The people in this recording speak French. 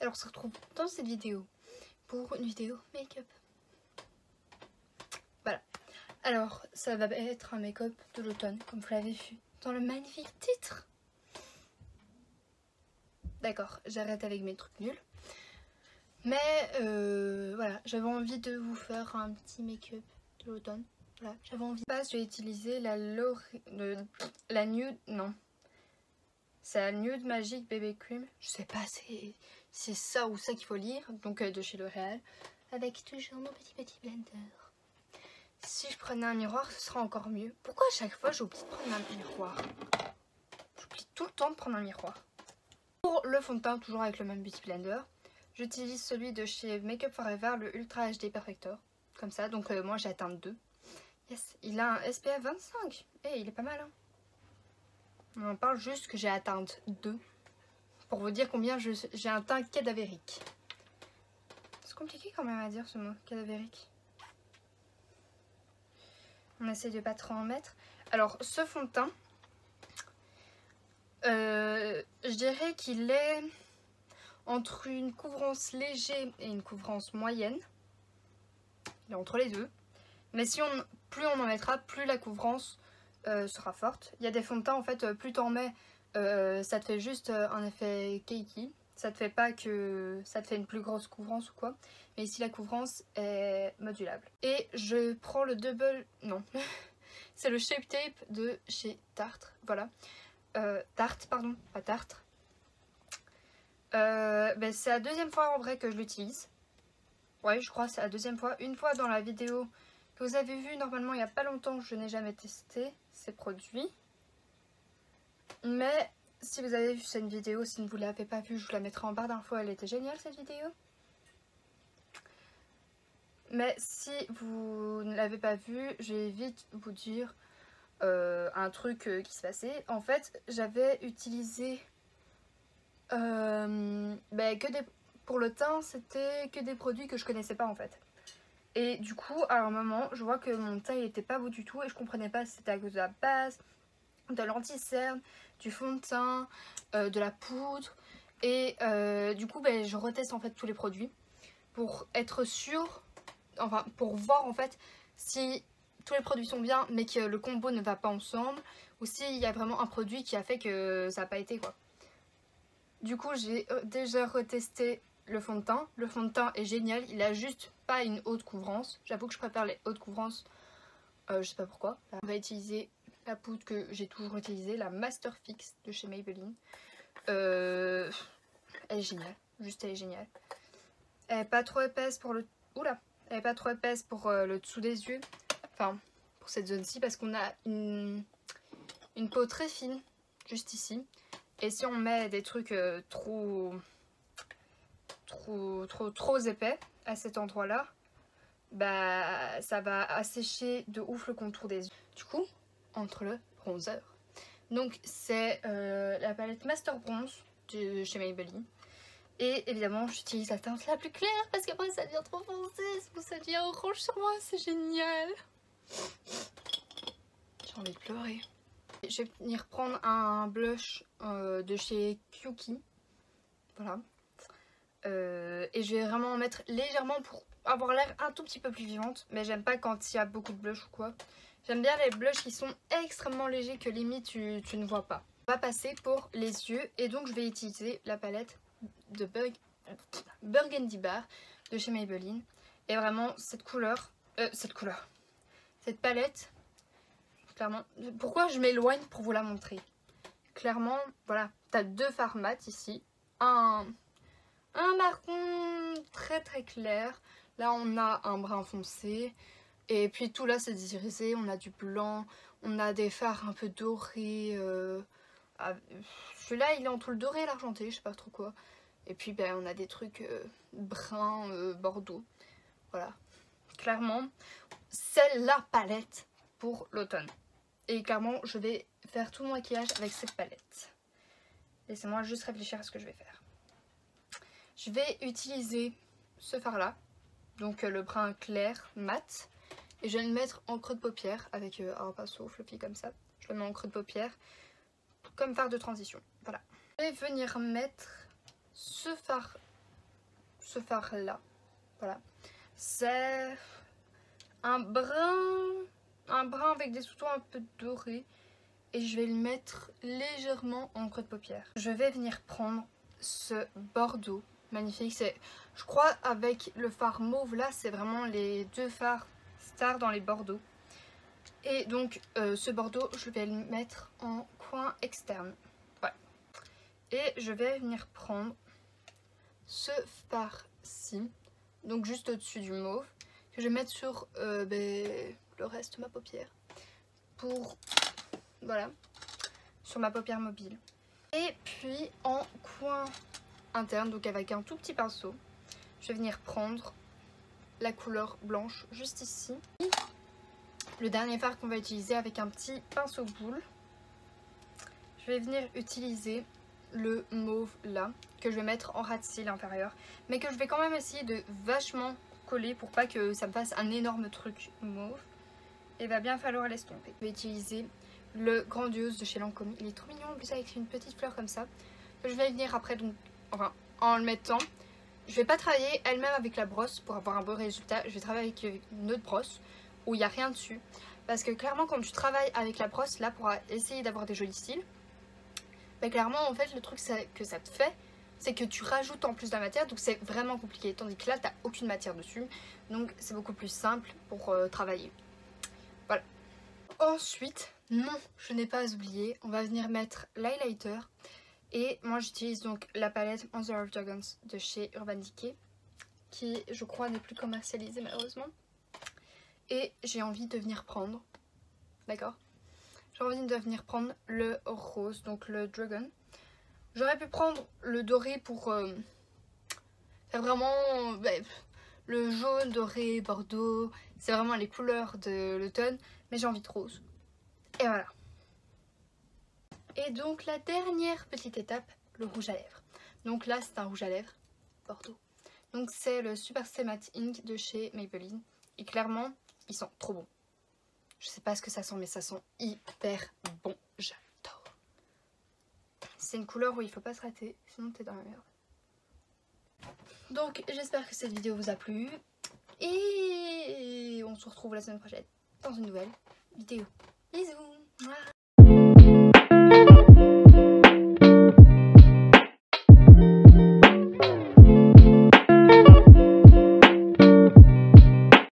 Alors on se retrouve dans cette vidéo pour une vidéo make-up. Voilà. Alors ça va être un make-up de l'automne, comme vous l'avez vu dans le magnifique titre. D'accord, j'arrête avec mes trucs nuls. Mais voilà, j'avais envie de vous faire un petit make-up de l'automne. Voilà, j'avais envie. Je vais utiliser la Nude, non. C'est la Nude Magic Baby Cream. Je sais pas si c'est ça ou ça qu'il faut lire. Donc de chez L'Oréal. Avec toujours mon petit blender. Si je prenais un miroir, ce serait encore mieux. Pourquoi à chaque fois j'oublie de prendre un miroir? J'oublie tout le temps de prendre un miroir. Pour le fond de teint, toujours avec le même beauty blender, j'utilise celui de chez Make Up For Ever, le Ultra HD Perfector. Comme ça, donc moi j'ai atteint 2. Yes, il a un SPF 25. Et il est pas mal, hein. On en parle juste que j'ai atteint 2. Pour vous dire combien j'ai un teint cadavérique. C'est compliqué quand même à dire ce mot, cadavérique. On essaie de pas trop en mettre. Alors, ce fond de teint, je dirais qu'il est entre une couvrance léger et une couvrance moyenne. Il est entre les deux. Mais si plus on en mettra, plus la couvrance sera forte. Il y a des fonds de teint, en fait, plus t'en mets, ça te fait juste un effet cakey. Ça te fait pas que ça te fait une plus grosse couvrance ou quoi. Mais ici la couvrance est modulable. Et je prends le double... Non. C'est le Shape Tape de chez Tarte. Voilà. Tarte, pardon. Pas Tarte. Ben, c'est la deuxième fois en vrai que je l'utilise. Ouais, je crois que c'est la deuxième fois. Une fois dans la vidéo que vous avez vue, normalement il n'y a pas longtemps, je n'ai jamais testé ces produits. Mais... si vous avez vu cette vidéo, si vous ne l'avez pas vue, je vous la mettrai en barre d'infos, elle était géniale cette vidéo. Mais si vous ne l'avez pas vue, je vais vite vous dire un truc qui se passait. En fait, j'avais utilisé pour le teint, c'était que des produits que je connaissais pas en fait. Et du coup, à un moment, je vois que mon teint il était pas beau du tout et je comprenais pas si c'était à cause de la base, de l'anti-cerne, du fond de teint, de la poudre. Et du coup je reteste en fait tous les produits pour être sûre, enfin pour voir en fait si tous les produits sont bien mais que le combo ne va pas ensemble, ou s'il y a vraiment un produit qui a fait que ça n'a pas été quoi. Du coup j'ai déjà retesté le fond de teint. Le fond de teint est génial, il a juste pas une haute couvrance. J'avoue que je préfère les hautes couvrances, je sais pas pourquoi. On va utiliser la poudre que j'ai toujours utilisée, la Master Fix de chez Maybelline. Elle est géniale, juste elle est géniale. Elle est pas trop épaisse pour le... Oula, elle est pas trop épaisse pour le dessous des yeux. Enfin, pour cette zone-ci, parce qu'on a une peau très fine, juste ici. Et si on met des trucs trop épais à cet endroit-là, bah ça va assécher de ouf le contour des yeux. Du coup, entre le bronzer. Donc c'est la palette Master Bronze de chez Maybelline. Et évidemment j'utilise la teinte la plus claire parce qu'après ça devient trop foncé, ça devient orange sur moi, c'est génial. J'ai envie de pleurer. Je vais venir prendre un blush de chez Kewkey. Voilà. Et je vais vraiment en mettre légèrement pour avoir l'air un tout petit peu plus vivante. Mais j'aime pas quand il y a beaucoup de blush ou quoi. J'aime bien les blushs qui sont extrêmement légers que limite tu ne vois pas. On va passer pour les yeux et donc je vais utiliser la palette de Burgundy Bar de chez Maybelline. Et vraiment cette palette, clairement, pourquoi je m'éloigne pour vous la montrer. Clairement, voilà, t'as deux fards mat ici, un marron très très clair, là on a un brun foncé. Et puis tout là c'est irisé, on a du blanc, on a des fards un peu dorés. Celui-là il est entre le doré et l'argenté, je sais pas trop quoi. Et puis on a des trucs bruns, bordeaux. Voilà. Clairement, c'est la palette pour l'automne. Et clairement, je vais faire tout mon maquillage avec cette palette. Laissez-moi juste réfléchir à ce que je vais faire. Je vais utiliser ce fard-là, donc le brun clair mat. Et je vais le mettre en creux de paupière avec un pinceau fluffy comme ça. Je le mets en creux de paupière comme fard de transition. Voilà. Je vais venir mettre ce fard ce fard là. Voilà. C'est un brun avec des sous-tons un peu dorés. Et je vais le mettre légèrement en creux de paupière. Je vais venir prendre ce bordeaux magnifique. C'est, je crois, avec le fard mauve là, c'est vraiment les deux fards stars dans les bordeaux. Et donc ce bordeaux, je vais le mettre en coin externe. Voilà. Et je vais venir prendre ce fard-ci, donc juste au-dessus du mauve, que je vais mettre sur le reste de ma paupière. Pour, voilà, sur ma paupière mobile. Et puis en coin interne, donc avec un tout petit pinceau, je vais venir prendre la couleur blanche juste ici. Le dernier fard qu'on va utiliser avec un petit pinceau boule, je vais venir utiliser le mauve là, que je vais mettre en ras de cils inférieur, mais que je vais quand même essayer de vachement coller pour pas que ça me fasse un énorme truc mauve. Et va bien falloir l'estomper. Je vais utiliser le Grandiose de chez Lancôme. Il est trop mignon en plus avec une petite fleur comme ça. Je vais venir après, donc, enfin, en le mettant. Je vais pas travailler elle-même avec la brosse pour avoir un beau résultat. Je vais travailler avec une autre brosse où il n'y a rien dessus. Parce que clairement quand tu travailles avec la brosse là pour essayer d'avoir des jolis cils, bah, clairement en fait le truc que ça te fait, c'est que tu rajoutes en plus de la matière, donc c'est vraiment compliqué. Tandis que là t'as aucune matière dessus, donc c'est beaucoup plus simple pour travailler. Voilà. Ensuite, non, je n'ai pas oublié, on va venir mettre l'highlighter. Et moi j'utilise donc la palette Mother of Dragons de chez Urban Decay, qui je crois n'est plus commercialisée malheureusement. Et j'ai envie de venir prendre, d'accord, j'ai envie de venir prendre le rose, donc le Dragon. J'aurais pu prendre le doré pour faire vraiment le jaune, doré, bordeaux, c'est vraiment les couleurs de l'automne, mais j'ai envie de rose. Et voilà. Et donc la dernière petite étape, le rouge à lèvres. Donc là c'est un rouge à lèvres bordeaux. Donc c'est le Super Stay Matte Ink de chez Maybelline. Et clairement, ils sont trop bons. Je sais pas ce que ça sent, mais ça sent hyper bon. J'adore. C'est une couleur où il faut pas se rater, sinon t'es dans la merde. Donc j'espère que cette vidéo vous a plu. Et on se retrouve la semaine prochaine dans une nouvelle vidéo. Bisous.